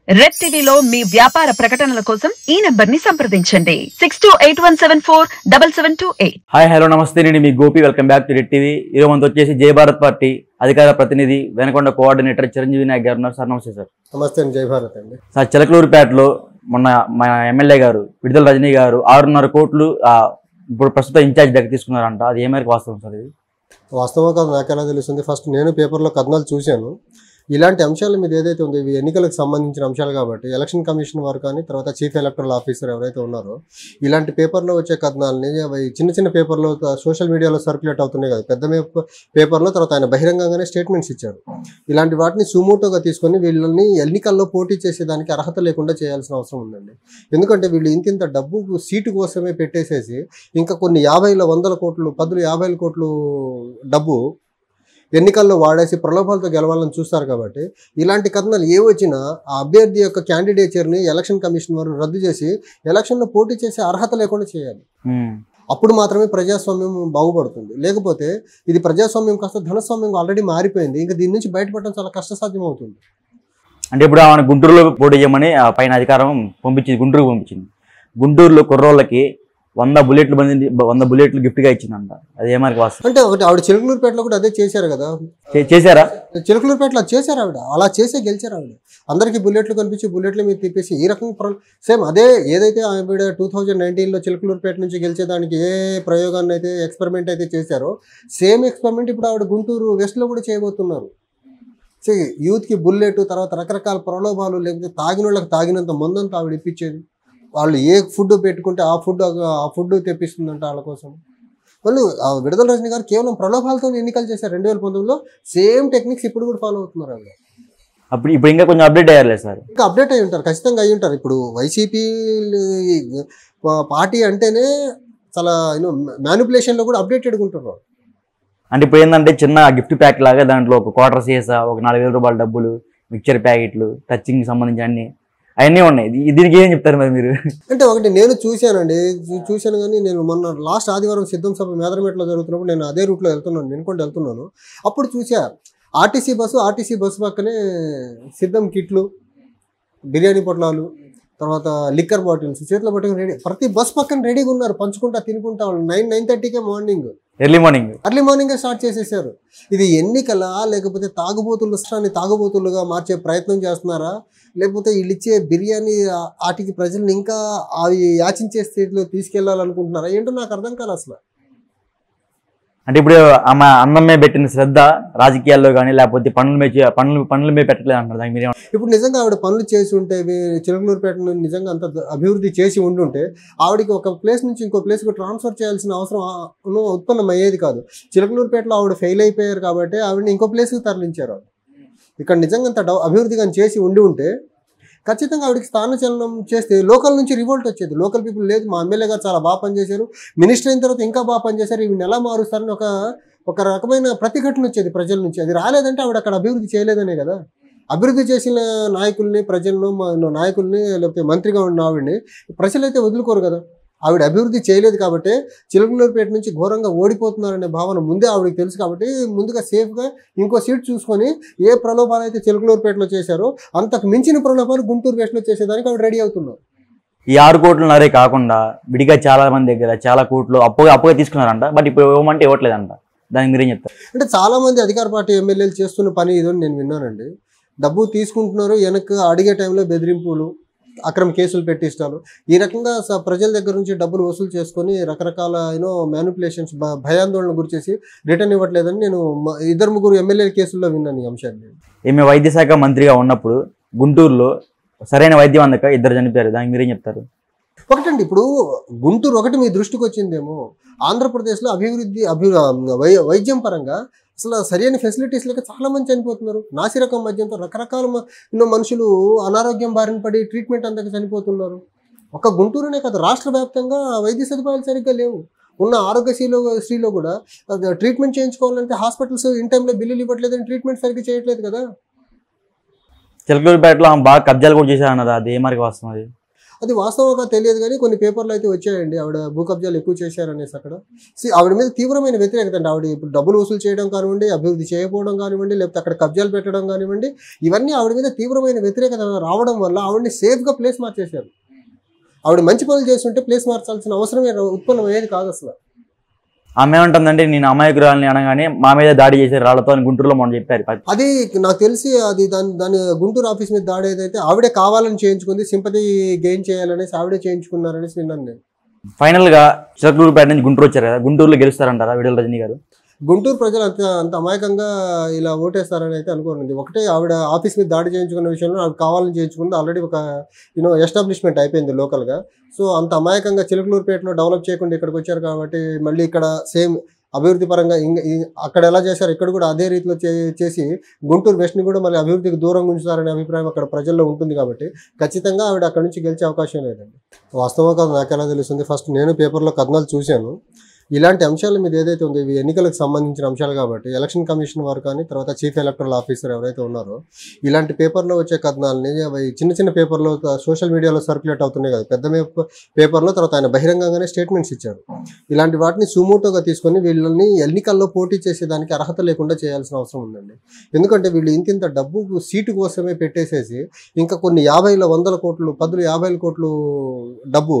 Red టీవీలో మీ వ్యాపార ప్రకటనల కోసం ఈ నంబర్ ని సంప్రదించండి 6281747728. హాయ్ హలో నమస్తే, నేను మీ Gopi. Welcome back to Red TV. ఈరోజు మనతో వచ్చేసి జై భారత్ పార్టీ అధికార ప్రతినిధి వెనకొండ కోఆర్డినేటర్ చిరంజీవి నాయక్ గారు ఉన్నారు. సార్ నమస్తే. సార్ నమస్తే అండి. జై భారత్ అండి. సార్, చిలకలూరుపేటలో మొన్న మన ఎమ్మెల్యే గారు విడుదల రజనీ గారు 6.5 కోట్లు ఇప్పుడు ప్రస్తుతం ఇన్ఛార్జ్ దగ్గర తీసుకున్నారంట. అది ఏ మేరకు వాస్తవం సార్? ఇది వాస్తవం కాదు, నాకు ఎలా తెలుస్తుంది? ఫస్ట్ నేను పేపర్లో కథనాలు చూశాను. ఇలాంటి అంశాల మీద ఏదైతే ఉందో ఇవి ఎన్నికలకు సంబంధించిన అంశాలు కాబట్టి ఎలక్షన్ కమిషన్ వారు కానీ తర్వాత చీఫ్ ఎలక్టరల్ ఆఫీసర్ ఎవరైతే ఉన్నారో ఇలాంటి పేపర్లో వచ్చే కథనాలని అవి చిన్న చిన్న పేపర్లో సోషల్ మీడియాలో సర్క్యులేట్ అవుతున్నాయి కదా, పెద్ద పేపర్లో తర్వాత ఆయన బహిరంగంగానే స్టేట్మెంట్స్ ఇచ్చారు. ఇలాంటి వాటిని సుమోటోగా తీసుకొని వీళ్ళని ఎన్నికల్లో పోటీ చేసేదానికి అర్హత లేకుండా చేయాల్సిన అవసరం ఉందండి. ఎందుకంటే వీళ్ళు ఇంత డబ్బు సీటు కోసమే పెట్టేసేసి ఇంకా కొన్ని 50 కోట్లు 50 కోట్లు డబ్బు ఎన్నికల్లో వాడేసి ప్రలోభాలతో గెలవాలని చూస్తారు. కాబట్టి ఇలాంటి కథనాలు ఏ వచ్చినా ఆ అభ్యర్థి యొక్క క్యాండిడేచర్ని ఎలక్షన్ కమిషన్ వారు రద్దు చేసి ఎలక్షన్లో పోటీ చేసే అర్హత లేకుండా చేయాలి. అప్పుడు మాత్రమే ప్రజాస్వామ్యం బాగుపడుతుంది. లేకపోతే ఇది ప్రజాస్వామ్యం కాస్త ధనస్వామ్యం ఆల్రెడీ మారిపోయింది. ఇంకా దీని నుంచి బయటపడడం చాలా కష్టసాధ్యం అవుతుంది. అంటే ఇప్పుడు ఆమె గుంటూరులో పోటీ చేయమని పైన అధికారం పంపించింది, గుంటూరుకు పంపించింది. గుంటూరులో కుర్రోళ్ళకి 100 బుల్లెట్లు గిఫ్ట్ గా ఇచ్చిందంట. అది ఏమరికి వాస్తవం? అంటే ఒకటి ఆవిడ చిలకలూరుపేటలో కూడా అదే చేశారు కదా. చేశారా? చిలకలూరుపేటలో చేశారు ఆవిడ, అలా చేసే గెలిచారు ఆవిడ. అందరికీ బుల్లెట్లు కనిపించి బుల్లెట్లు మీద తిప్పేసి ఈ రకంగా సేమ్ అదే ఏదైతే ఆవిడ 2019లో చిలకలూరుపేట నుంచి గెలిచేదానికి ఏ ప్రయోగాన్ని అయితే ఎక్స్పెరిమెంట్ అయితే చేశారో సేమ్ ఎక్స్పెరిమెంట్ ఇప్పుడు ఆవిడ గుంటూరు వెస్ట్లో కూడా చేయబోతున్నారు. యూత్కి బుల్లెట్ తర్వాత రకరకాల ప్రలోభాలు, లేకపోతే తాగిన వాళ్ళకి తాగినంత మందంతా ఆవిడ ఇప్పించేది. వాళ్ళు ఏ ఫుడ్ పెట్టుకుంటే ఆ ఫుడ్ తెప్పిస్తుందంట వాళ్ళ కోసం. వాళ్ళు విడుదల రజనీ గారు కేవలం ప్రలోభాలతో ఎన్నికలు చేశారు 2019లో. సేమ్ టెక్నిక్స్ ఇప్పుడు కూడా ఫాలో అవుతున్నారు ఆవిడ. ఇప్పుడు ఇంకా కొంచెం అప్డేట్ అయ్యారు సార్. ఇంకా అప్డేట్ అయ్యి ఉంటారు, ఖచ్చితంగా అయ్యి ఉంటారు. ఇప్పుడు వైసీపీ పార్టీ అంటేనే చాలా మ్యానిపులేషన్లో కూడా అప్డేటెడ్గా ఉంటారు. అంటే ఇప్పుడు ఏంటంటే చిన్న గిఫ్ట్ ప్యాక్ లాగా దాంట్లో ఒక క్వార్టర్ సీసా, ఒక 4,000 రూపాయల డబ్బులు, మిక్చర్ ప్యాకెట్లు, టచింగ్ సంబంధించి అవన్నీ ఉన్నాయి. దీనికి ఏం చెప్తారు మరి మీరు? అంటే ఒకటి నేను చూశాను కానీ నేను మొన్న లాస్ట్ ఆదివారం సిద్ధం సభ మేదరమెట్లో జరుగుతున్నప్పుడు నేను అదే రూట్లో వెళ్తున్నాను. అప్పుడు చూసా ఆర్టీసీ బస్సు పక్కనే సిద్ధం కిట్లు, బిర్యానీ పొట్లాలు, తర్వాత లిక్కర్ బాటిల్స్ చేతిలో పట్టుకుని రెడీ, ప్రతి బస్ పక్కన రెడీగా ఉన్నారు, పంచుకుంటా తినుకుంటా. వాళ్ళు 9:30కే ఎర్లీ మార్నింగ్ స్టార్ట్ చేసేసారు. ఇది ఎన్నికలా లేకపోతే తాగుబోతులుగా మార్చే ప్రయత్నం చేస్తున్నారా, లేకపోతే వీళ్ళు ఇచ్చే బిర్యానీ వాటికి ప్రజల్ని ఇంకా అవి యాచించే స్థితిలో తీసుకెళ్లాలనుకుంటున్నారా ఏంటో నాకు అర్థం కాదు అసలు. అంటే ఇప్పుడు ఆమె అన్నమే పెట్టిన శ్రద్ధ రాజకీయాల్లో కానీ లేకపోతే పనుల మీద పెట్టలేదు అంటారు. దానికి మీరేమో ఇప్పుడు నిజంగా ఆవిడ పనులు చేసి ఉంటే చిలకలూరుపేటను నిజంగా అంత అభివృద్ధి చేసి ఉండుంటే ఆవిడకి ఒక ప్లేస్ నుంచి ఇంకో ప్లేస్కి ట్రాన్స్ఫర్ చేయాల్సిన అవసరం ఉత్పన్నం అయ్యేది కాదు. చిలకలూరుపేటలో ఆవిడ ఫెయిల్ అయిపోయారు కాబట్టి ఆవిడని ఇంకో ప్లేస్కి తరలించారు. ఇక్కడ నిజంగా అంత అభివృద్ధి కానీ చేసి ఉంటే ఖచ్చితంగా ఆవిడకి స్థానచలనం చేస్తే లోకల్ నుంచి రివోల్ట్ వచ్చేది. లోకల్ పీపుల్ లేదు, మా ఎమ్మెల్యే గారు చాలా బాగా పనిచేశారు, మినిస్టర్ అయిన తర్వాత ఇంకా బాగా పనిచేశారు, ఇవి ఎలా మారుస్తారని ఒక రకమైన ప్రతిఘటన వచ్చేది ప్రజల నుంచి. అది రాలేదంటే ఆవిడ అక్కడ అభివృద్ధి చేయలేదనే కదా. అభివృద్ధి చేసిన నాయకుల్ని, నాయకుల్ని లేకపోతే మంత్రిగా ఉన్న ఆవిడని ప్రజలైతే వదులుకోరు కదా. ఆవిడ అభివృద్ధి చేయలేదు కాబట్టి చిలకలూరుపేట నుంచి ఘోరంగా ఓడిపోతున్నారనే భావన ముందే ఆవిడకి తెలుసు. కాబట్టి ముందుగా సేఫ్గా ఇంకో సీట్ చూసుకొని ఏ ప్రలోభాలు అయితే చిలకలూరుపేటలో చేశారో అంతకు మించిన ప్రలోభాలు గుంటూరు వెస్ట్లో చేసేదానికి ఆవిడ రెడీ అవుతున్నారు. ఈ 6 కోట్లున్నరే కాకుండా విడిగా చాలా మంది దగ్గర చాలా కోట్లు అప్పుగా తీసుకున్నారంట. బట్ ఇప్పుడు ఇవ్వమంటే ఇవ్వట్లేదంట. దానికి మీరేం చెప్తారు? అంటే చాలామంది అధికార పార్టీ ఎమ్మెల్యేలు చేస్తున్న పని ఇదని నేను విన్నానండి. డబ్బు తీసుకుంటున్నారు, వెనక్కి అడిగే టైంలో బెదిరింపులు, అక్రమ కేసులు పెట్టిస్తాను, ఈ రకంగా ప్రజల దగ్గర నుంచి డబ్బులు వసూలు చేసుకొని రకరకాల మ్యానిపులేషన్స్, భయాందోళన గురి చేసి రిటర్న్ ఇవ్వట్లేదని నేను 2-3 ఎమ్మెల్యేల కేసుల్లో విన్నాను ఈ అంశాన్ని. ఈమె వైద్య శాఖ మంత్రిగా ఉన్నప్పుడు గుంటూరులో సరైన వైద్యం అందక 2 చనిపోయారు. దానికి మీరేం చెప్తారు? ఒకటండి, ఇప్పుడు గుంటూరు ఒకటి మీ దృష్టికి వచ్చిందేమో, ఆంధ్రప్రదేశ్లో వైద్యం పరంగా అసలు సరైన ఫెసిలిటీస్ లేక చాలా మంది చనిపోతున్నారు. నాసిరకం మద్యంతో రకరకాల మనుషులు అనారోగ్యం బారిన పడి ట్రీట్మెంట్ అందక చనిపోతున్నారు. ఒక గుంటూరునే కాదు, రాష్ట్ర వ్యాప్తంగా వైద్య సదుపాయాలు సరిగ్గా లేవు. ఉన్న ఆరోగ్యశ్రీలో కూడా ట్రీట్మెంట్ చేయించుకోవాలంటే హాస్పిటల్స్ ఇన్ టైంలో బిల్లులు ఇవ్వట్లేదని ట్రీట్మెంట్ సరిగ్గా చేయట్లేదు కదా. చిలకలూరుపేటలో బాగా కబ్జాలు కూడా చేశారన్నారు. అది ఏ మరి వాస్తవం? అది అది వాస్తవంగా తెలియదు కానీ కొన్ని పేపర్లు అయితే వచ్చాయండి ఆవిడ భూ కబ్జాలు ఎక్కువ చేశారనేసి అక్కడ. ఆవిడ మీద తీవ్రమైన వ్యతిరేకత అండి. ఆవిడ ఇప్పుడు డబ్బులు వసూలు చేయడం కానివ్వండి, అభివృద్ధి చేయకపోవడం కానివ్వండి, లేకపోతే అక్కడ కబ్జాలు పెట్టడం కానివ్వండి, ఇవన్నీ ఆవిడ మీద తీవ్రమైన వ్యతిరేకత రావడం వల్ల ఆవిడని సేఫ్గా ప్లేస్ మార్చేశారు. ఆవిడ మంచి పనులు చేస్తుంటే ప్లేస్ మార్చాల్సిన అవసరమే ఉత్పన్నమయ్యేది కాదు అసలు. ఆమె ఏమంటుందంటే నేను అమాయకురాలని అనగానే మా మీద దాడి చేసే రాళ్లతో అని గుంటూరులో మనం చెప్పారు. అది నాకు తెలిసి అది దాని గుంటూరు ఆఫీస్ మీద దాడి ఏదైతే ఆవిడే కావాలని చేయించుకుంది, సింపతి గెయిన్ చేయాలనేసి ఆవిడే చేయించుకున్నారనేసి విన్నాను నేను. ఫైనల్ గా చిలకలూరుపేట నుంచి గుంటూరు వచ్చారు కదా, గుంటూరులో గెలుస్తారంటారా విడుదల రజనీ గారు? గుంటూరు ప్రజలు అంత అమాయకంగా ఇలా ఓటేస్తారని అయితే అనుకోండి. ఒకటే ఆవిడ ఆఫీస్ మీద దాడి చేయించుకున్న విషయంలో ఆవిడ కావాలని చేయించుకుంది. ఆల్రెడీ ఒక ఎస్టాబ్లిష్మెంట్ అయిపోయింది లోకల్గా. సో అంత అమాయకంగా చిలకలూరుపేటలో డెవలప్ చేయకుండా ఇక్కడికి వచ్చారు కాబట్టి మళ్ళీ ఇక్కడ సేమ్ అభివృద్ధి పరంగా అక్కడ ఎలా చేశారు ఇక్కడ కూడా అదే రీతిలో చేసి గుంటూరు వెస్ట్ని కూడా మళ్ళీ అభివృద్ధికి దూరంగా ఉంచుతారనే అభిప్రాయం అక్కడ ప్రజల్లో ఉంటుంది కాబట్టి ఖచ్చితంగా ఆవిడ అక్కడ నుంచి గెలిచే అవకాశం లేదండి. వాస్తవం కాదు నాకు ఎలా తెలుస్తుంది, ఫస్ట్ నేను పేపర్లో కథనాలు చూశాను. ఇలాంటి అంశాల మీద ఏదైతే ఉందో ఇవి ఎన్నికలకు సంబంధించిన అంశాలు కాబట్టి ఎలక్షన్ కమిషన్ వారు కానీ తర్వాత చీఫ్ ఎలక్టరల్ ఆఫీసర్ ఎవరైతే ఉన్నారో ఇలాంటి పేపర్లో వచ్చే కథనాలని అవి చిన్న చిన్న పేపర్లో సోషల్ మీడియాలో సర్క్యులేట్ అవుతున్నాయి కదా, పెద్ద పేపర్లో తర్వాత ఆయన బహిరంగంగానే స్టేట్మెంట్స్ ఇచ్చారు. ఇలాంటి వాటిని సుమోటోగా తీసుకొని వీళ్ళని ఎన్నికల్లో పోటీ చేసేదానికి అర్హత లేకుండా చేయాల్సిన అవసరం ఉందండి. ఎందుకంటే వీళ్ళు ఇంత డబ్బు సీటు కోసమే పెట్టేసేసి ఇంకా కొన్ని 50 100 కోట్లు 50 కోట్లు డబ్బు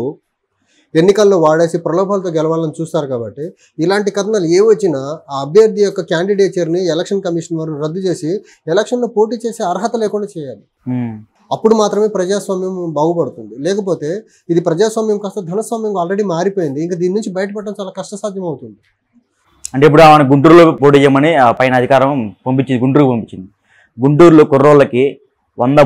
ఎన్నికల్లో వాడేసి ప్రలోభాలతో గెలవాలని చూస్తారు కాబట్టి ఇలాంటి కథనాలు ఏ వచ్చినా ఆ అభ్యర్థి యొక్క క్యాండిడేచర్ని ఎలక్షన్ కమిషన్ వారు రద్దు చేసి ఎలక్షన్లో పోటీ చేసే అర్హత లేకుండా చేయాలి. అప్పుడు మాత్రమే ప్రజాస్వామ్యం బాగుపడుతుంది. లేకపోతే ఇది ప్రజాస్వామ్యం కాస్త ధనస్వామ్యం ఆల్రెడీ మారిపోయింది. ఇంకా దీని నుంచి బయటపడడం చాలా కష్టసాధ్యం అవుతుంది. అంటే ఇప్పుడు ఆమె గుంటూరులో పోటీ చేయమని పైన అధికారం గుంటూరుకు పంపించింది. గుంటూరులో కుర్రోళ్ళకి 100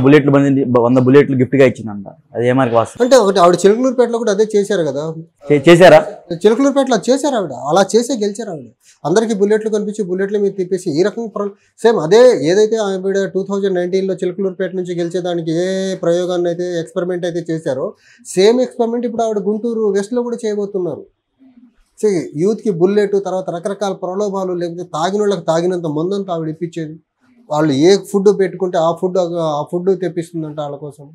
బుల్లెట్లు గిఫ్ట్గా ఇచ్చిందంట. అది ఏమారికి వాస్తవం? అంటే ఒకటి ఆవిడ చిలకలూరుపేటలో కూడా అదే చేశారు కదా, చేశారా? చిలకలూరుపేటలో చేశారు ఆవిడ, అలా చేసే గెలిచారు ఆవిడ. అందరికీ బుల్లెట్లు కనిపించి బుల్లెట్ల మీద తిప్పేసి ఈ రకంగా సేమ్ అదే ఏదైతే ఆవిడ 2019లో చిలకలూరుపేట నుంచి గెలిచేదానికి ఏ ప్రయోగాన్ని అయితే ఎక్స్పెరిమెంట్ అయితే చేశారో సేమ్ ఎక్స్పెరిమెంట్ ఇప్పుడు ఆవిడ గుంటూరు వెస్ట్లో కూడా చేయబోతున్నారు. యూత్కి బుల్లెట్ తర్వాత రకరకాల ప్రలోభాలు, లేకపోతే తాగిన వాళ్ళకి తాగినంత మందంతా ఆవిడ ఇప్పించేది. వాళ్ళు ఏ ఫుడ్ పెట్టుకుంటే ఆ ఫుడ్ తెప్పిస్తుందంట వాళ్ళ కోసం.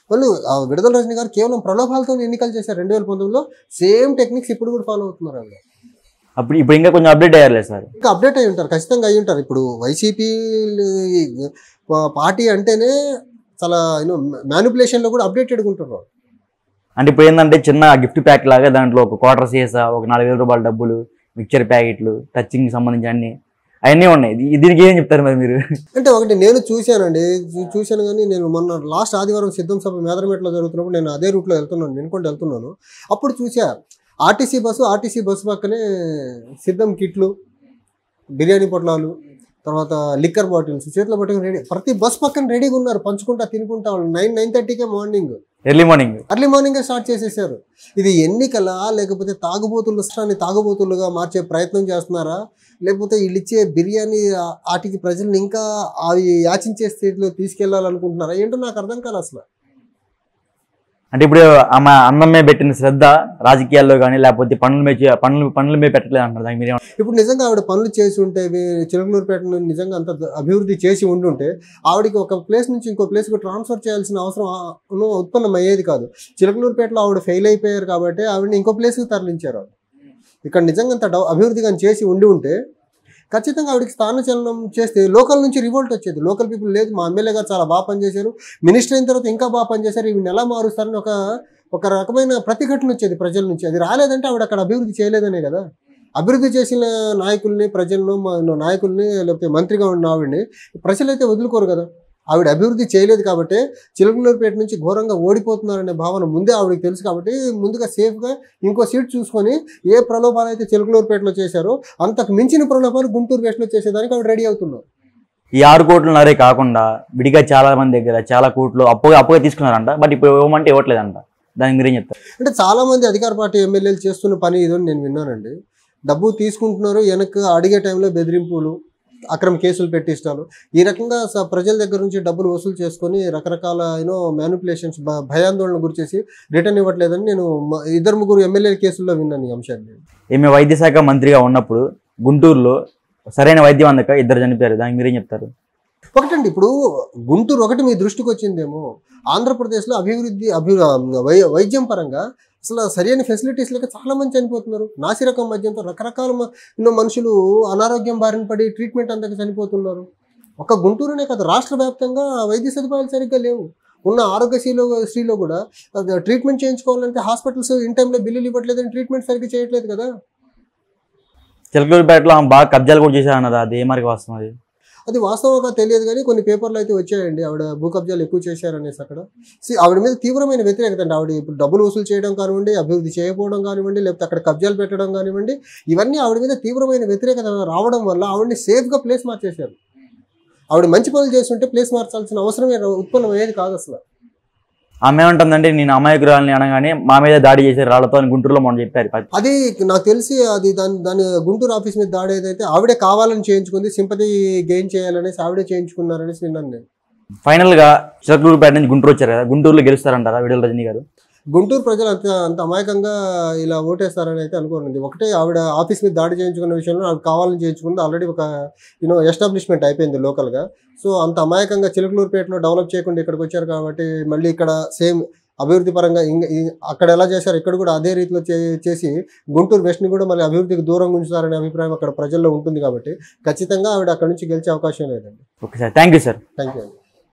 వాళ్ళు విడుదల రజనీ గారు కేవలం ప్రలోభాలతో ఎన్నికలు చేశారు 2019లో. సేమ్ టెక్నిక్స్ ఇప్పుడు కూడా ఫాలో అవుతున్నారు ఆవిడ. ఇప్పుడు ఇంకా కొంచెం అప్డేట్ అయ్యారు సార్. ఇంకా అప్డేట్ అయ్యి ఉంటారు, ఖచ్చితంగా అయ్యి ఉంటారు. ఇప్పుడు వైసీపీ పార్టీ అంటేనే చాలా మ్యానిపులేషన్లో కూడా అప్డేటెడ్గా ఉంటారు. అంటే ఇప్పుడు ఏంటంటే చిన్న గిఫ్ట్ ప్యాక్ లాగా దాంట్లో ఒక క్వార్టర్ సీసా, ఒక 4000 రూపాయల డబ్బులు, మిక్చర్ ప్యాకెట్లు, టచింగ్ సంబంధించి అవన్నీ ఉన్నాయి. దీనికి ఏం చెప్తారు మరి మీరు? అంటే ఒకటి నేను చూశాను కానీ నేను మొన్న లాస్ట్ ఆదివారం సిద్ధం సభ మేదరమెట్లో జరుగుతున్నప్పుడు నేను అదే రూట్లో వెళ్తున్నాను, వినుకుంటూ వెళ్తున్నాను. అప్పుడు చూసా ఆర్టీసీ బస్సు పక్కనే సిద్ధం కిట్లు, బిర్యానీ పొట్లాలు, తర్వాత లిక్కర్ బాటిల్స్ చేతిలో పట్టుకుని రెడీ, ప్రతి బస్ పక్కన రెడీగా ఉన్నారు, పంచుకుంటా తినుకుంటా. వాళ్ళు 9:30కే ఎర్లీ మార్నింగే స్టార్ట్ చేసేసారు. ఇది ఎన్నికలా లేకపోతే తాగుబోతులుగా మార్చే ప్రయత్నం చేస్తున్నారా, లేకపోతే వీళ్ళు ఇచ్చే బిర్యానీ వాటికి ప్రజల్ని ఇంకా అవి యాచించే స్థితిలో తీసుకెళ్లాలనుకుంటున్నారా ఏంటో నాకు అర్థం కాదు అసలు. అంటే ఇప్పుడు ఆమె అన్నమే పెట్టిన శ్రద్ధ రాజకీయాల్లో కానీ లేకపోతే పనుల మీద పెట్టలేదు అంటారు దానికి మీరు? ఇప్పుడు నిజంగా ఆవిడ పనులు చేసి ఉంటే చిలకలూరుపేటను నిజంగా అంత అభివృద్ధి చేసి ఉండుంటే ఆవిడకి ఒక ప్లేస్ నుంచి ఇంకో ప్లేస్కి ట్రాన్స్ఫర్ చేయాల్సిన అవసరం ఉత్పన్నం అయ్యేది కాదు. చిలకలూరుపేటలో ఆవిడ ఫెయిల్ అయిపోయారు కాబట్టి ఆవిడని ఇంకో ప్లేస్కి తరలించారు. ఇక్కడ నిజంగా అంత అభివృద్ధి కానీ చేసి ఉంటే ఖచ్చితంగా ఆవిడకి స్థానచలనం చేస్తే లోకల్ నుంచి రివోల్ట్ వచ్చేది. లోకల్ పీపుల్ లేదు మా ఎమ్మెల్యే గారు చాలా బాగా పనిచేశారు, మినిస్టర్ అయిన తర్వాత ఇంకా బాగా పనిచేశారు, ఇవి ఎలా మారుస్తారని ఒక రకమైన ప్రతిఘటన వచ్చేది ప్రజల నుంచి. అది రాలేదంటే ఆవిడ అక్కడ అభివృద్ధి చేయలేదనే కదా. అభివృద్ధి చేసిన నాయకుల్ని, నాయకుల్ని లేకపోతే మంత్రిగా ఉన్న ఆవిడని ప్రజలైతే వదులుకోరు కదా. ఆవిడ అభివృద్ధి చేయలేదు కాబట్టి చిలకలూరుపేట నుంచి ఘోరంగా ఓడిపోతున్నారనే భావన ముందే ఆవిడకి తెలుసు కాబట్టి ముందుగా సేఫ్గా ఇంకో సీట్ చూసుకొని ఏ ప్రలోభాలు అయితే చిలకలూరుపేటలో చేశారో అంతకు మించిన ప్రలోభాలు గుంటూరు వెస్ట్లో చేసేదానికి ఆవిడ రెడీ అవుతున్నారు. ఈ 6 కోట్లన్నరే కాకుండా విడిగా చాలా మంది దగ్గర చాలా కోట్లు అప్పుగా తీసుకున్నారంట, బట్ ఇప్పుడు ఇవ్వమంటే ఇవ్వట్లేదంట. దానికి మీరేం చెప్తారు? అంటే చాలామంది అధికార పార్టీ ఎమ్మెల్యేలు చేస్తున్న పని ఇదని నేను విన్నానండి. డబ్బు తీసుకుంటున్నారు, వెనక్కి అడిగే టైంలో బెదిరింపులు, అక్రమ కేసులు పెట్టిస్తాను, ఈ రకంగా ప్రజల దగ్గర నుంచి డబ్బులు వసూలు చేసుకొని రకరకాల మ్యానిపులేషన్స్, భయాందోళన గురి చేసి రిటర్న్ ఇవ్వట్లేదని నేను 2-3 ఎమ్మెల్యేల కేసుల్లో విన్నాను ఈ అంశాన్ని. ఈమె వైద్య శాఖ మంత్రిగా ఉన్నప్పుడు గుంటూరులో సరైన వైద్యం అందక 2 చనిపోయారు. దానికి మీరేం చెప్తారు? ఒకటండి, ఇప్పుడు గుంటూరు ఒకటి మీ దృష్టికి వచ్చిందేమో, ఆంధ్రప్రదేశ్లో వైద్యం పరంగా అసలు సరైన ఫెసిలిటీస్ లేక చాలా మంది చనిపోతున్నారు. నాసిరకం మద్యంతో రకరకాల మనుషులు అనారోగ్యం బారిన పడి ట్రీట్మెంట్ అందక చనిపోతున్నారు. ఒక గుంటూరునే కాదు, రాష్ట్ర వ్యాప్తంగా వైద్య సదుపాయాలు సరిగ్గా లేవు. ఉన్న ఆరోగ్యశ్రీలో కూడా ట్రీట్మెంట్ చేయించుకోవాలంటే హాస్పిటల్స్ ఇన్ టైంలో బిల్లులు ఇవ్వట్లేదని ట్రీట్మెంట్ సరిగ్గా చేయట్లేదు కదా. చిలకలూరిపేటలో బాగా కబ్జాలు కూడా చేశారన్నది, అది ఏ మరి వాస్తవం? అది వాస్తవంగా తెలియదు కానీ కొన్ని పేపర్లు అయితే వచ్చాయండి, ఆవిడ భూ కబ్జాలు ఎక్కువ చేశారనేసి. అక్కడ ఆవిడ మీద తీవ్రమైన వ్యతిరేకత అండి. ఆవిడ ఇప్పుడు డబ్బులు వసూలు చేయడం కానివ్వండి, అభివృద్ధి చేయకపోవడం కానివ్వండి, లేకపోతే అక్కడ కబ్జాలు పెట్టడం కానివ్వండి, ఇవన్నీ ఆవిడ మీద తీవ్రమైన వ్యతిరేకత రావడం వల్ల ఆవిడని సేఫ్గా ప్లేస్ మార్చేశారు. ఆవిడ మంచి పనులు చేస్తుంటే ప్లేస్ మార్చాల్సిన అవసరమే ఉత్పన్నం అయ్యేది కాదు అసలు. ఆమె ఏమంటుందంటే, నేను అమాయకురాలని అనగానే మా మీద దాడి చేసే రాళ్లతో అని గుంటూరులో మనం చెప్పారు. అది నాకు తెలిసి అది దాని గుంటూరు ఆఫీస్ మీద దాడి ఏదైతే ఆవిడే కావాలని చేయించుకుంది, సింపతి గెయిన్ చేయాలనేసి ఆవిడే చేయించుకున్నారనేసి విన్నాను నేను. ఫైనల్ గా చిలకలూరిపేట నుంచి గుంటూరు వచ్చారు కదా, గుంటూరులో గెలుస్తారంటారా విడుదల రజనీ గారు? గుంటూరు ప్రజలు అంత అమాయకంగా ఇలా ఓటేస్తారని అయితే అనుకోండి. ఒకటే, ఆవిడ ఆఫీస్ మీద దాడి చేయించుకున్న విషయంలో ఆవిడ కావాలని చేయించుకుంది. ఆల్రెడీ ఒక ఎస్టాబ్లిష్మెంట్ అయిపోయింది లోకల్గా. సో అంత అమాయకంగా చిలకలూరుపేటలో డెవలప్ చేయకుండా ఇక్కడికి వచ్చారు కాబట్టి మళ్ళీ ఇక్కడ సేమ్ అభివృద్ధి పరంగా అక్కడ ఎలా చేశారు ఇక్కడ కూడా అదే రీతిలో చేసి గుంటూరు వెస్ట్ని కూడా మళ్ళీ అభివృద్ధికి దూరంగా ఉంచుతారనే అభిప్రాయం అక్కడ ప్రజల్లో ఉంటుంది కాబట్టి ఖచ్చితంగా ఆవిడ అక్కడ నుంచి గెలిచే అవకాశం లేదండి. Okay sir, thank you sir. Thank you అండి.